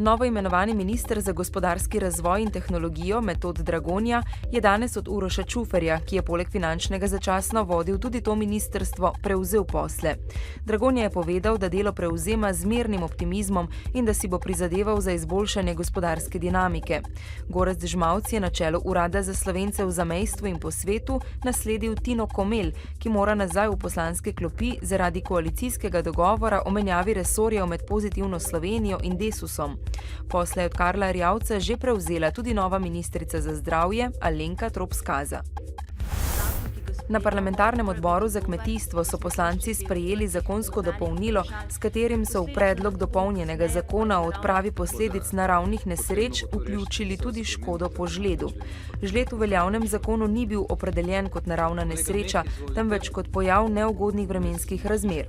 Novo imenovani minister za gospodarski razvoj in tehnologijo Metod Dragonja je danes od Uroša Čuferja, ki je poleg finančnega začasno vodil tudi to ministrstvo, prevzel posle. Dragonja je povedal, da delo prevzema z mirnim optimizmom in da si bo prizadeval za izboljšanje gospodarske dinamike. Gorazd Žmavc je na čelu Urada za Slovence v zamejstvu in po svetu nasledil Tino Komel, ki mora nazaj v poslanske klopi zaradi koalicijskega dogovora o menjavi resorjev med Pozitivno Slovenijo in Desusom. Posle je od Karla Erjavca že prevzela tudi nova ministrica za zdravje Alenka Trop Skaza. Na parlamentarnem odboru za kmetijstvo so poslanci sprejeli zakonsko dopolnilo, s katerim so v predlog dopolnjenega zakona o odpravi posledic naravnih nesreč vključili tudi škodo po žledu. Žled v veljavnem zakonu ni bil opredeljen kot naravna nesreča, temveč kot pojav neugodnih vremenskih razmer.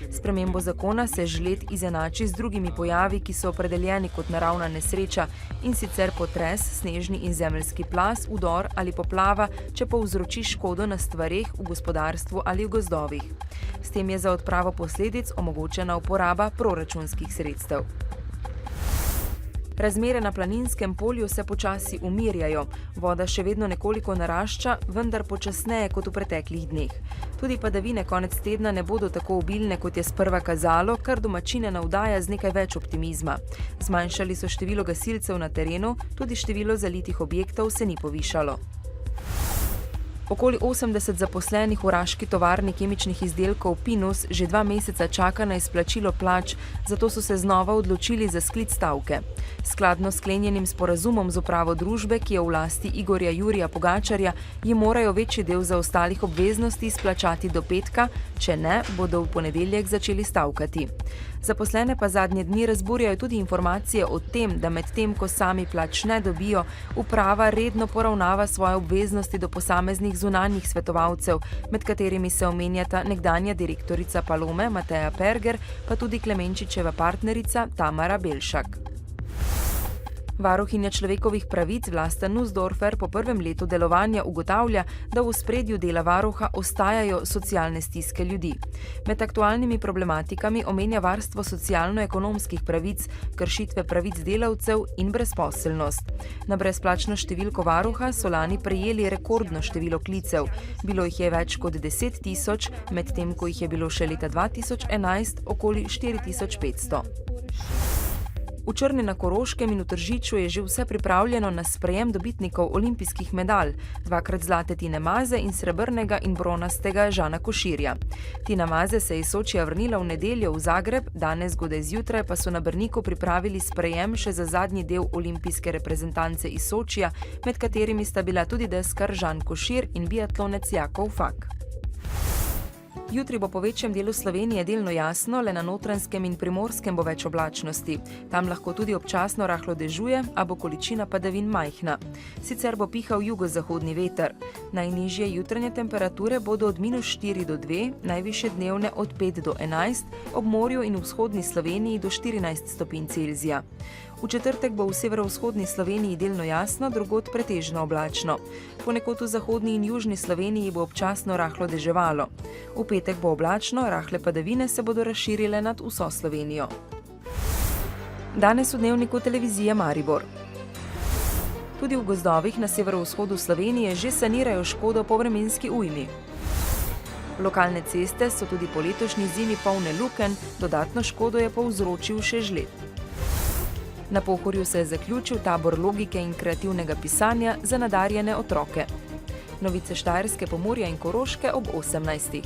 S spremembo zakona se žled izenači z drugimi pojavi, ki so opredeljeni kot naravna nesreča, in sicer potres, snežni in zemeljski plaz, vdor ali poplava, če povzroči škodo na stvareh, v gospodarstvu ali v gozdovih. S tem je za odpravo posledic omogočena uporaba proračunskih sredstev. Razmere na Planinskem polju se počasi umirjajo. Voda še vedno nekoliko narašča, vendar počasneje kot v preteklih dneh. Tudi padavine konec tedna ne bodo tako obilne, kot je sprva kazalo, kar domačine navdaja z nekaj več optimizma. Zmanjšali so število gasilcev na terenu, tudi število zalitih objektov se ni povišalo. Okoli 80 zaposlenih v raški tovarni kemičnih izdelkov Pinus že 2 meseca čaka na izplačilo plač, zato so se znova odločili za sklic stavke. Skladno s sklenjenim sporazumom z upravo družbe, ki je v lasti Igorja Jurija Pogačarja, jim morajo večji del zaostalih obveznosti izplačati do petka, če ne, bodo v ponedeljek začeli stavkati. Zaposlene pa zadnje dni razburjajo tudi informacije o tem, da med tem, ko sami plač ne dobijo, uprava redno poravnava svoje obveznosti do posameznih zunanjih svetovalcev, med katerimi se omenjata nekdanja direktorica Palome Mateja Perger, pa tudi Klemenčičeva partnerica Tamara Belšak. Varuhinja človekovih pravic Vlasta Nussdorfer po prvem letu delovanja ugotavlja, da v ospredju dela varuha ostajajo socialne stiske ljudi. Med aktualnimi problematikami omenja varstvo socialno-ekonomskih pravic, kršitve pravic delavcev in brezposelnost. Na brezplačno številko varuha so lani prejeli rekordno število klicev. Bilo jih je več kot 10 tisoč, medtem ko jih je bilo še leta 2011 okoli 4500. V Črni na Koroškem in v Tržiču je že vse pripravljeno na sprejem dobitnikov olimpijskih medalj, 2-krat zlate Tine Maze in srebrnega in bronastega Žana Koširja. Tina Maze se je iz Sočija vrnila v nedeljo v Zagreb, danes zgodaj zjutraj pa so na Brniku pripravili sprejem še za zadnji del olimpijske reprezentance iz Sočija, med katerimi sta bila tudi deskar Žan Košir in biatlonec Jakov Fak. Jutri bo po večjem delu Slovenije delno jasno, le na Notranjskem in Primorskem bo več oblačnosti. Tam lahko tudi občasno rahlo dežuje, a bo količina padavin majhna. Sicer bo pihal jugozahodni veter. Najnižje jutranje temperature bodo od -4 do 2, najvišje dnevne od 5 do 11, ob morju in v vzhodni Sloveniji do 14 stopinj Celzija. V četrtek bo v severovzhodni Sloveniji delno jasno, drugod pretežno oblačno. Ponekod v zahodni in južni Sloveniji bo občasno rahlo deževalo. V petek bo oblačno, rahle padavine se bodo razširile nad vso Slovenijo. Danes v dnevniku televizije Maribor. Tudi v gozdovih na severovzhodu Slovenije že sanirajo škodo po vremenski ujmi. Lokalne ceste so tudi po letošnji zimi polne lukenj, dodatno škodo je povzročil še žled. Na Pohorju se je zaključil tabor logike in kreativnega pisanja za nadarjene otroke. Novice Štajerske, Pomurja in Koroške ob 18.